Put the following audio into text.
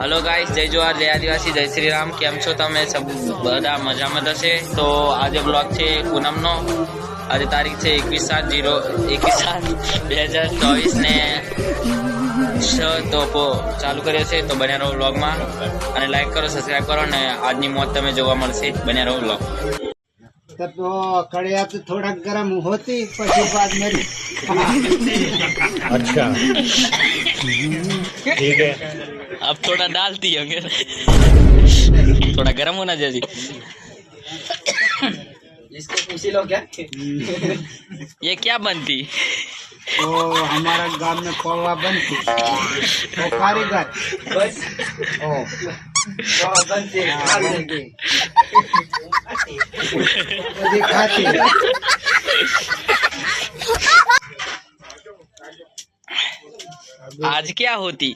Hello guys, जय जोहार, जय आदिवासी, जय श्री राम। केम छो तमे सब? बधा मजामां हशे। तो आज ब्लॉग छे पूनमनो। आज तारीख छे 21/7/2024 ने 6 तो चालू कर्यो छे। तो बन्या रहो ब्लॉग में अने लाइक करो, सब्सक्राइब करो ने आजनी मौज तमे जोवा मळशे। बन्या रहो ब्लॉग। तो कड़िया तो थोड़ा गर्म होती पछी बाद मरी। अच्छा ठीक है। अब थोड़ा डालती होंगे, थोड़ा गर्म होना चाहिए। इसको पूछी लो क्या? ये क्या बनती? तो हमारा गांव में पौवा बनती, वो कारीगर बस ओ बनती दिखाती। आज क्या होती?